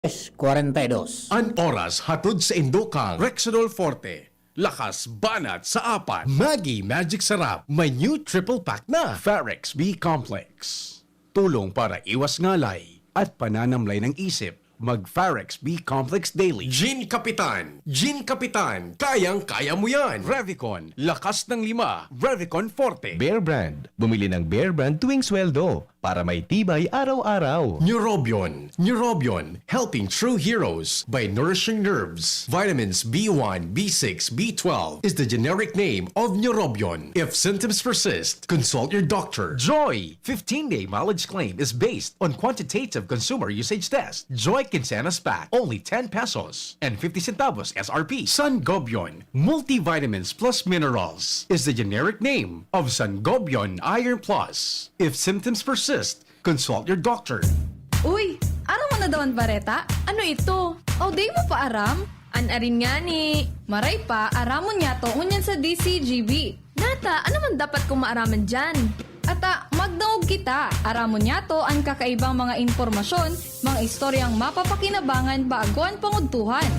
42. An oras hatod sa Indokang, Rexidol Forte. Lakas banat sa apat. Maggi Magic Sarap. May new triple pack na. Farex B Complex. Tulong para iwas ngalay at pananamlay ng isip. Mag Farex B Complex Daily. Gin Kapitan. Gin Kapitan. Kayang-kaya mo yan. Revicon. Lakas ng 5. Revicon Forte. Bear Brand. Bumili ng Bear Brand tuwing sweldo para may tibay araw-araw. Neurobion. Neurobion. Helping true heroes by nourishing nerves. Vitamins B1, B6, B12 is the generic name of Neurobion. If symptoms persist, consult your doctor. Joy 15-day mileage claim is based on quantitative consumer usage test. Joy Quincenas Pack, only 10 pesos and 50 centavos SRP. Sangobion, multivitamins plus minerals, is the generic name of Sangobion Iron Plus. If symptoms persist, consult your doctor. Uy, aram mo na daw ang bareta? Ano ito? O day mo pa aram? Anarin nga ni. Maray pa, aramon niya to unyan sa DCGB. Nata, ano man dapat kong maaraman dyan? Ata, magdaog kita. Aramon niya to ang kakaibang mga informasyon, mga istoryang mapapakinabangan bago ang panguntuhan.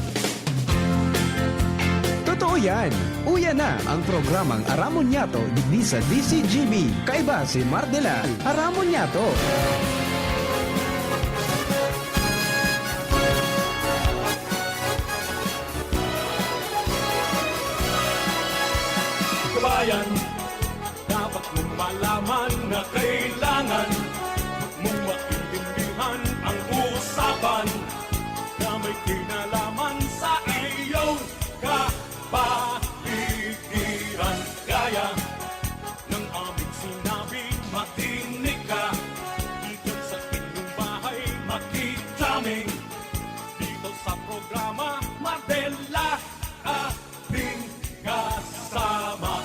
Totoo yan! Uya na ang programang Aramon Yato digdi sa DCGB. Kaiba si Mardela, Aramon Yato. Kabayan, dapat mong malaman na kailangan mong maintindihan ang usapan na may kinalaman sa iyong kapaligiran. Gaya ng aming sinabi, makinig ka dito sa inyong bahay, makiklaming dito sa programa Mardela ating kasama.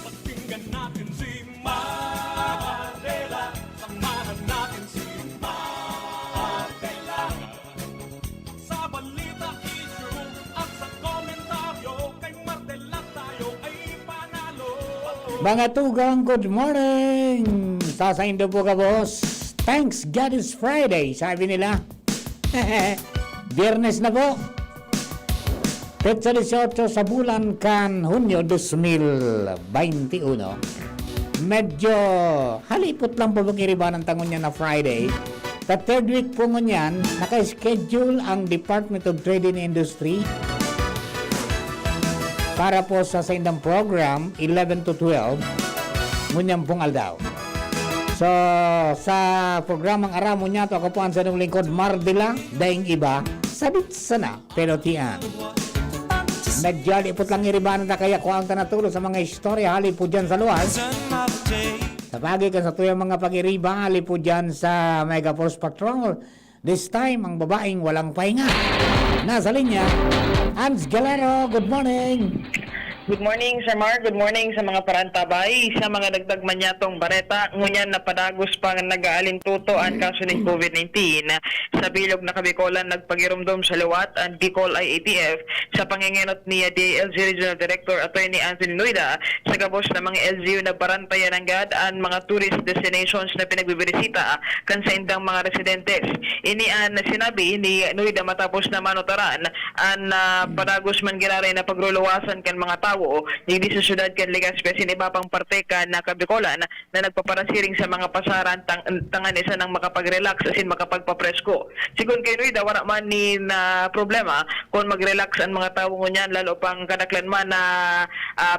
Pakinggan natin si Mardela, samahan natin si Mardela. Sa balita, issue at sa komentaryo, kay Mardela tayo ay panalo. Mga tugang, good morning! Sasaindo po ka, boss. Thanks God it's Friday, sabi nila. Biyernes na po. Petsa 18 sa bulan kan Hunyo 2021. Medyo halipot lang po pag-iriba ng tangon niya na Friday. Sa third week po ngunyan, naka-schedule ang Department of Trade and Industry para po sa indang program 11 to 12 ngunyan pong aldaw. So, sa programang Aramon niya to, ako po ang sanong lingkod Mardela, daing iba, sabit sana, pero tiyan. Medyo halipot lang iribanan na kaya kuhaan ka natulo sa mga istorya halipot dyan sa luwas. Sa bagay ka sa tuyang mga pag-iriba, halipot dyan sa Mega Force Patrol. This time, ang babaeng walang pahinga. Nasa linya, Hans Galero, good morning. Good morning, Sir Mark. Good morning sa mga parantabay, sa mga nagdagman niyatong bareta. Ngunyan na padagos pang nag-aalintuto ang kaso ng COVID-19. Sa bilog na Kabikolan, nagpagirumdom sa luwat ang Bicol IATF sa pangingenot ni DILG Regional Director Attorney Anthony Noida sa gabos ng mga LGU na barantayan ng GAD ang mga tourist destinations na pinagbibirisita kan sa indang mga residentes. Inian na sinabi ni Noida matapos na manotaran ang padagos man giraray na pagluluwasan kan mga tao hindi sa syudad kan Legazpi sin iba pang parte kan na Kabikolan na nagpaparasiring sa mga pasaran tangan isa nang makapag-relax asin makapagpapresko. Sigun kay Noida wala man ni na problema kung mag-relax ang mga tao ngunyan lalo pang kadaklan man na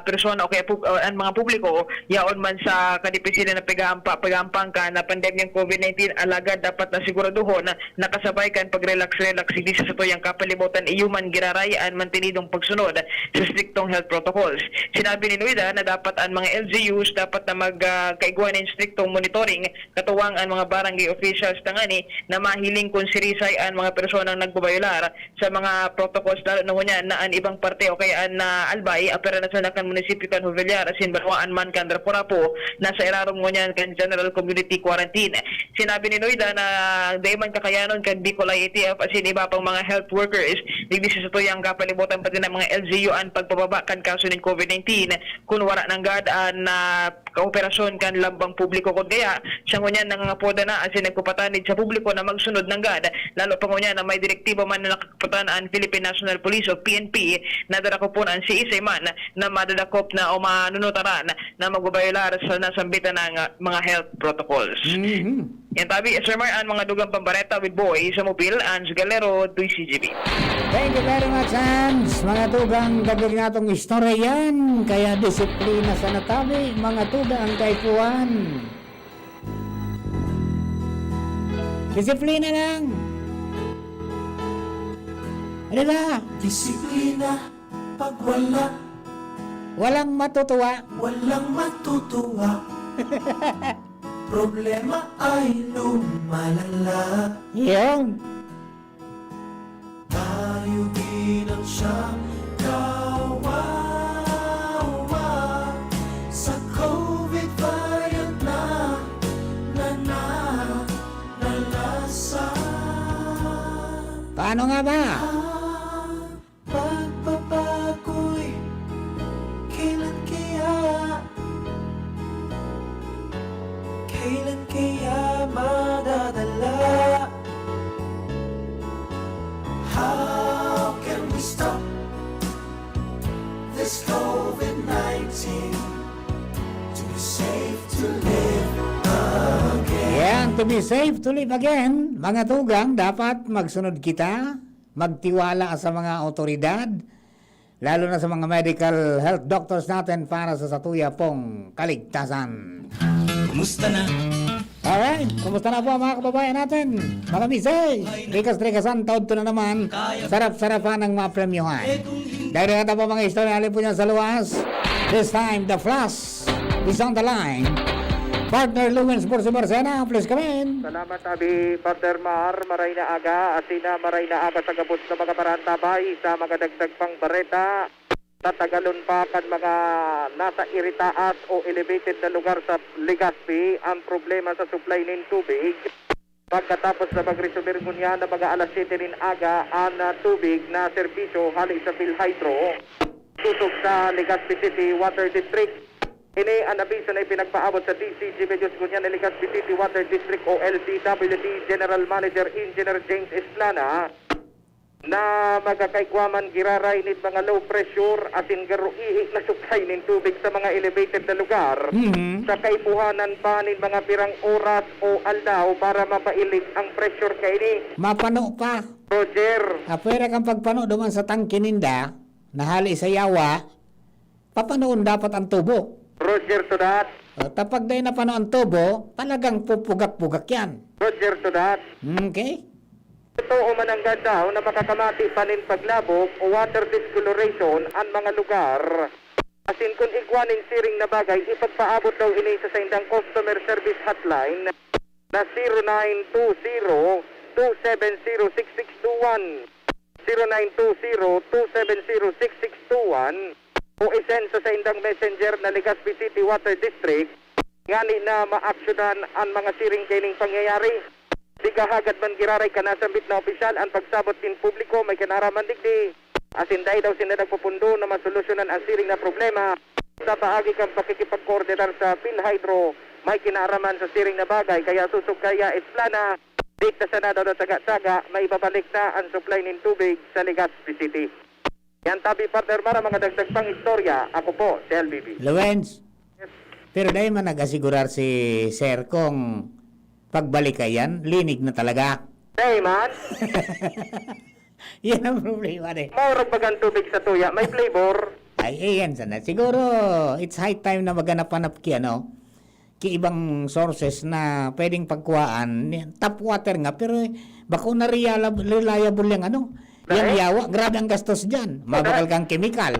persona o kaya ang mga publiko yaon man sa kadipisina na pagampang ka na pandemyang COVID-19 alagad dapat na siguraduhon na nakasabay kan pag-relax hindi sa tuyang kapalibutan iyuman girarayan mantinidong pagsunod sa striktong health protocols. Sinabi ni Noida na dapat ang mga LGUs dapat na magkaiguan ng striktong monitoring katuwang ang mga barangay officials tangani na mahiling kung sirisay ang mga personang nagbabayular sa mga protocols lalo na ngunyan na ang ibang parte o kaya ang albay apera na sa nakan munisipyo kan Huvillar asin Banwaan man kan Darapurapo nasa irarong ngunyan kan General Community Quarantine. Sinabi ni Noida na dayman kakayanon kan Bicol IATF asin iba pang mga health workers digdi sa tuyang kapalibutan pati ng mga LGU ang pagpababa kan kaso ng COVID-19 kung wala ng GAD na kooperasyon kan lambang publiko kun kaya siya ngunyan nangangapoda na as nagpapatanid sa publiko na magsunod ng GAD lalo pa ngunyan na may direktibo man na nakakaputan ang Philippine National Police o PNP na darakopunan si Isay man na madadakop na o manunutaran na magbabaylar sa nasambitan ng mga health protocols. Yan tabi, Sir Mar, ang mga dugang pambareta with boy sa Mopil, Ans Galero, 2CGB. Thank you very much, Hans. Mga tugang dagdag natong istorya yan. Kaya disiplina sa natabi, mga tugang kay Puan. Disiplina lang. Ano ba? Disiplina, pag wala, Walang matutuwa. walang matutuwa. Problema ay lumalala. Yung. Tayo din ang siyang kawawa sa COVID variant na nalalasan. Paano nga ba? Ang pagbabago'y kailan kaya? Kailan kaya madadala? How can we stop this COVID-19 to be safe to live again? Yan, to be safe to live again. Mga tugang, dapat magsunod kita, magtiwala sa mga otoridad, lalo na sa mga medical health doctors natin para sa satuya pong kaligtasan. Kumusta na? Alright, kumusta na po mga kababayan natin? Mga misay, rikas-rikasan, taod to na naman. Sarap-sarapan ang mga premyohan. Dahil nakata po mga istorya, alin po niya sa luwas. This time, the Flash is on the line. Partner Lewins Bursi Marcena, please come in. Salamat abi Partner Mar, maray na aga, asina maray na aga sa gabos ng mga parantabay sa mga dagdag pang bareta. Tatagalon pa kan mga nasa iritaas o elevated na lugar sa Legazpi ang problema sa supply ng tubig. Pagkatapos na mag-resumir niya na mga alas 7 rin aga ang tubig na serbisyo hali sa PhilHydro tusok sa Legazpi City Water District. Ini ang abiso na ipinagpaabot sa DCG Medios Gunyan ng Legazpi City Water District o LCWD General Manager Engineer James Eslana na magkakaikwaman giraray nit mga low pressure asin garuihi na supply nin tubig sa mga elevated na lugar sa kaipuhanan pa nin mga pirang oras o aldaw para mapailig ang pressure kaini. Mapano pa. Roger, Apwera kang pagpano duman sa tangkininda, nahali sa yawa, papanoon dapat ang tubo. Roger to that, Tapag dahil na pano ang tubo, talagang pupugak-pugak yan. Roger to that. Okay? Totoo man ang daw na makakamati pa nin paglabog o water discoloration ang mga lugar. Asin kung igwanin siring na bagay, ipagpaabot daw ini sa indang customer service hotline na 0920-270-6621 0920-270-6621 o isend sa indang messenger na Legazpi City Water District ngani na ma-actionan ang mga siring kaining pangyayari. Di kahagad man giraray ka nasambit na opisyal ang pagsabot in publiko may kanaraman digdi. Asin dahi daw sila nagpupundo na masolusyonan ang siring na problema. Sa paagi kang pakikipag-coordinar sa PhilHydro, may kinaraman sa siring na bagay kaya susog kaya Eslana. Dikta sa na daw na taga-taga, may babalik na ang supply ng tubig sa Legazpi City. Yan tabi partner para mga dagdag pang istorya. Ako po, si LBB. Lawrence, pero dahil man nag-asigurar si Sir kung pagbalik ka yan, linig na talaga. Hey man, Yan ang problema eh. maurag bagang tubig sa tuya, may flavor. Ay, yan sana. Siguro, it's high time na maghanap-hanap ki, ki ibang sources na pwedeng pagkuhaan. Tap water nga, pero bako na reliable yung Yan yawa, grabe ang gastos dyan. Mabakal kang chemical.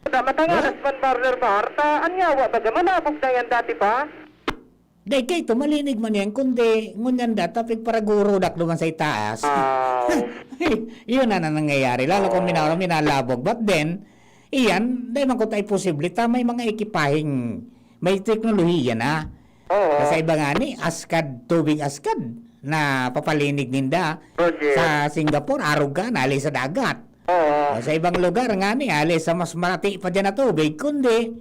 Matangalas man partner Marta, anyawa baga manabog na yan dati pa? Dahil kay tumalinig man yan, kundi ngunyan datapig para guro dak luman sa itaas. Yun na nangyayari. Lalo kung minalabog. But then, iyan, dahil man kung tayo posible, may mga ekipahing, may teknolohiya na. Kasi iba nga ni, tubig askad, na papalinig ninda. Sa Singapore, arugan, alis sa dagat. Sa ibang lugar nga ni, alis sa mas marati pa dyan na tubig, kundi,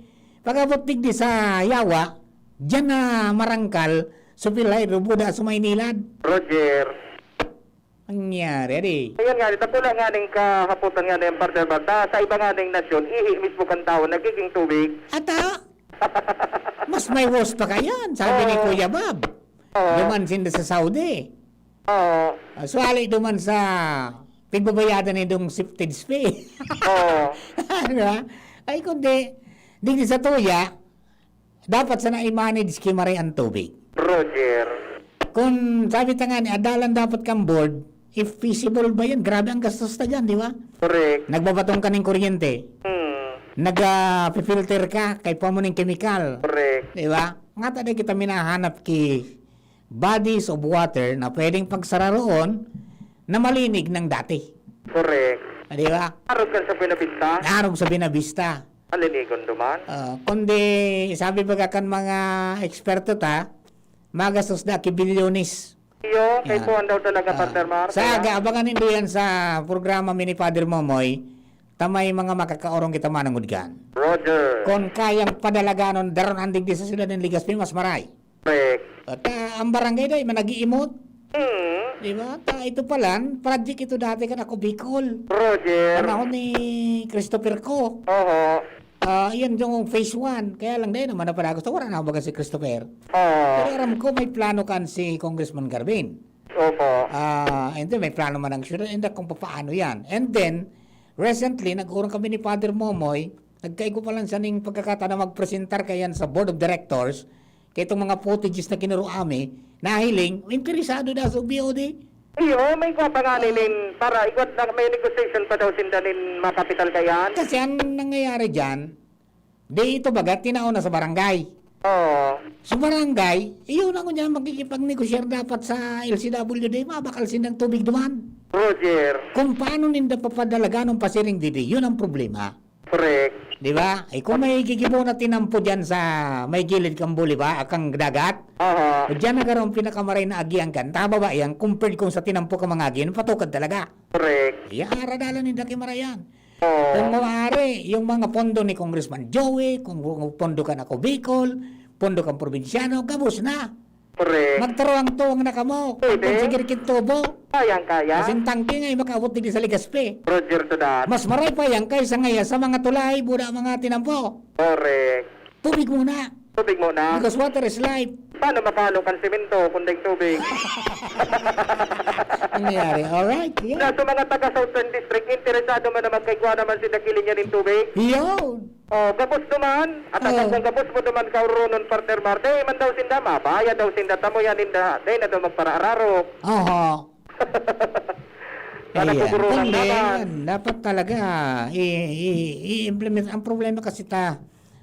pagabot digdi sa yawa, Diyan na marangkal, sa pilay, rubuda sa Maynilad. Roger. Nangyari, adi. Ayan nga, tapula nga ning kahaputan nga ng partner Marta, sa iba nga ning nasyon, ihi mismo kang tao, nagiging tubig. Ata, mas may worst pa kayan, sabi ni Kuya Bob. Duman sinda sa Saudi. Oo. Suwali duman sa pigbabayadan ni dong sifted fee. Oo. Ano? Ay kundi, di sa tuya, dapat sana i-manage kimari ang tubig. Roger. Kung sabi ta nga ni, adalan dapat kang board, if feasible ba yan? Grabe ang gastos na dyan, di ba? Correct. Nagbabatong ka ng kuryente, nag-filter ka kay pamuning chemical, Correct. di ba? Nga tada kita minahanap ki bodies of water na pwedeng pagsara roon na malinig ng dati. Correct. Di ba? Arog ka sa pinabista, Narog sa binabista. alinigon duman. Kundi sabi baga kan mga eksperto ta, magastos na ki bilyonis. Iyo, kay Yan. Puan daw talaga, partner Marta. Sa aga, abangan nindo yan sa programa Mini Father Momoy, tamay mga makakaorong kita manangudgan. Roger. Kung kayang padalaganon, daron andig di sa sila ng Ligaspi, mas maray. Correct. At ang barangay day, manag-iimot. Di ba? Ito palan, project ito dati kan ako Bicol. Roger. Panahon ni Christopher Ko. Oo. Yan yung phase 1. Kaya lang din naman na pala gusto. Wala na baga si Christopher. Oo. Pero aram ko may plano kan si Congressman Garbin. Opo. And then may plano man ang sure and kung paano yan. And then, recently, nag-urong kami ni Father Momoy, nagkaigo pa lang sa ning pagkakataon na magpresentar kayan sa Board of Directors, kaya itong mga footages na kinuruami, nahiling, interesado na sa BOD. Iyo, may kuha pa nga nilin para ikot na may negotiation pa daw sindanin makapital kayan. Kasi ang nangyayari dyan, di ito bagat, tinaon na sa barangay. Oo. Sa barangay, iyon ako niya magkikipag-negosyar dapat sa LCWD, mabakal sinang tubig duman. Roger. Kung paano ninda papadalaga ng pasiring didi, yun ang problema. Correct. Di ba? Ay kung may gigibo na tinampo dyan sa may gilid kang buli ba, akang dagat, Oo. o dyan nagkaroon pinakamaray na agiang kan, tama ba yan, compared kung sa tinampo ka mga agin, patukad talaga. Correct. Iya, aradalan ni Daki Marayan. Oo. Kung maaari, yung mga pondo ni Congressman Joey, kung pondo ka na ko Bicol, pondo kang probinsyano, gabos na. Correct. Magtaruang tuwang na kamo, Pwede. kung sigir kintubo, Kayang-kaya. kasing tangki ngay makaabot din sa Ligaspi. Roger to that. Mas maray pa yan kaysa ngaya sa mga tulay, buda mga tinampo. Correct. Tubig muna. Tubig muna. Because water is life. Paano mapalo kan simento kundi tubig? Ang nangyari. Alright. Na Yeah. sa mga taga Southern District, interesado man naman kay kuha naman si Dakiling niya ng tubig. Yun. Oh, gabos naman. At Oo. ang gabos mo naman ka runon partner Marte, man daw sinda mabaya daw sinda tamo yan inda. Day na daw magparaararok. Oho. Sana Ayan. kukurunan Kundi, naman. dapat talaga i-implement. Ang problema kasi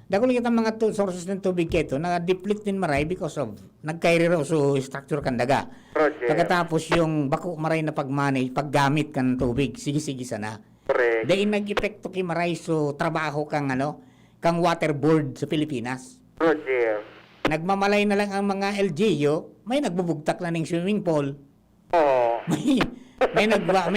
dako kita mga sources ng tubig keto na deplete din maray because of nagkairi raw so structure kan daga. Roger. Pagkatapos yung bako maray na pagmanage, paggamit kan tubig, sige-sige sana. Correct. Dahil nag-epekto kay maray so trabaho kang kang water board sa Pilipinas. Roger. Nagmamalay na lang ang mga LGU, may nagbubugtak na ng swimming pool. Oh. May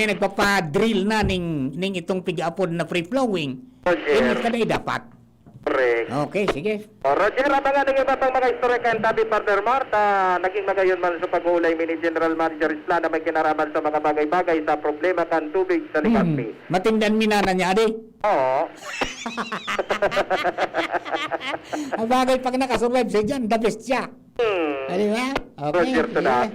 nagpapa-drill na ning itong pig-apod na free-flowing. Roger. Hindi ka dapat. Correct. Okay, sige. Oh, Roger, abangan ng iba pang mga istorya kan tabi partner Marta. Naging magayon man sa pag-uulay ni General Manager Isla na may kinaraman sa mga bagay-bagay sa problema kan tubig sa Ligaspi. Matindan minana niya, adi. Oo. Ang bagay pag nakasurvive siya dyan, the best siya. Di ba? Okay. Roger to sige. that.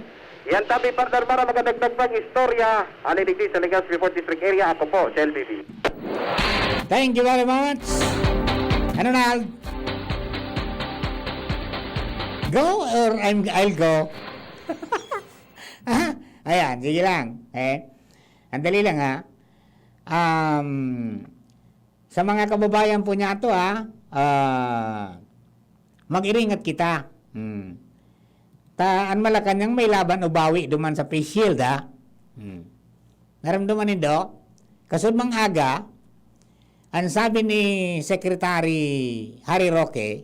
Yan tabi partner para magdagdag pang istorya. Alinig sa Ligaspi 4th District Area. Ako po, si LBB. Thank you very much. Ano na? Go or I'll go? Ayan, sige lang. Ang dali lang ha. Sa mga kababayan po niya ito mag-iringat kita. Taan Malacanang may laban o bawi duman sa face shield ha. Naramdaman nindo? Kasud mang aga, ang sabi ni Secretary Harry Roque,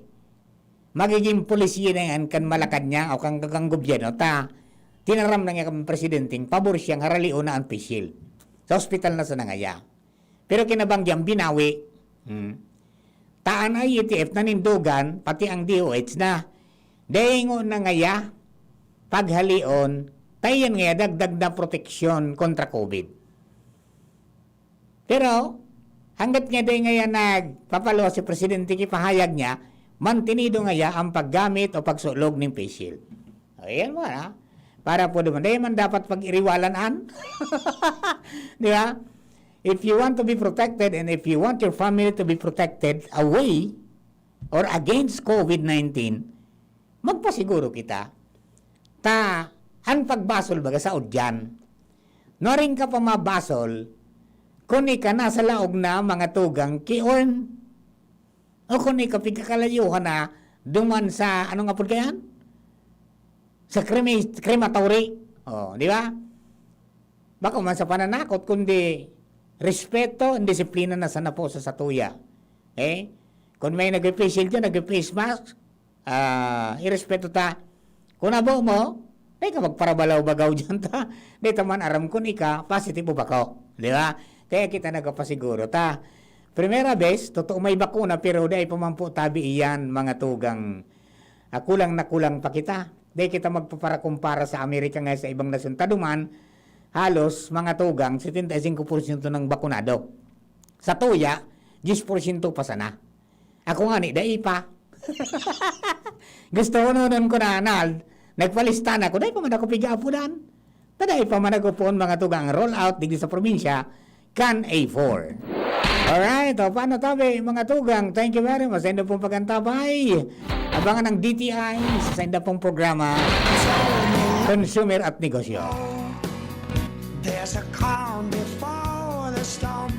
magiging pulisya na yan kan Malacanang o kang gobyerno tinaram na nga kang presidenting pabor siyang haraliw na ang face shield. Sa hospital na sa nangaya. Pero kinabangyang binawi. Taan ay ETF na nindugan, pati ang DOH na Daingo na ngaya, paghalion, tayo nga dagdag na proteksyon kontra COVID. Pero, hanggat nga day ngaya nagpapalo si Presidente kipahayag niya, mantinido ngaya ang paggamit o pagsulog ng face shield. Ayan mo na. Para po naman, dahi man dapat pag-iriwalanan. Di ba? If you want to be protected and if you want your family to be protected away or against COVID-19, magpasiguro kita. Ang pagbasol baga sa udyan. Noring ka pa mabasol, kung ika nasa laog na mga tugang kiorn, o kung ika pigkakalayuhan na duman sa, ano nga po kayan? Sa crematory. O, di ba? Baka man sa pananakot, kundi respeto and disiplina na sana po sa satuya. Kung may nag-face shield dyan, nag-face mask, irespeto ta. Kung nabo mo, di ka magparabalaw-bagaw dyan ta. Di taman aram kun ika, positive ba ko? Di ba? Kaya kita nagpasiguro ta. Primera vez, totoo may bakuna, pero di pamampu tabi iyan, mga tugang. Kulang na kulang pa kita. Di kita magpapara-kumpara sa Amerika nga sa ibang nasyon. Taduman, halos mga tugang, 75% ng bakunado. Sa tuya, 10% pa sana. Ako nga ni, dai pa. Gusto ko noon ko na, nagpalista na ako, dai pa man ako piga-apudan. Taday pa man ako po mga tugang roll out digdi sa probinsya, kan A4. Alright, o paano tabi mga tugang? Thank you very much sa inyo pong pagantabay. Abangan ng DTI sa inyo pong programa, Consumer at Negosyo. There's a calm before the storm.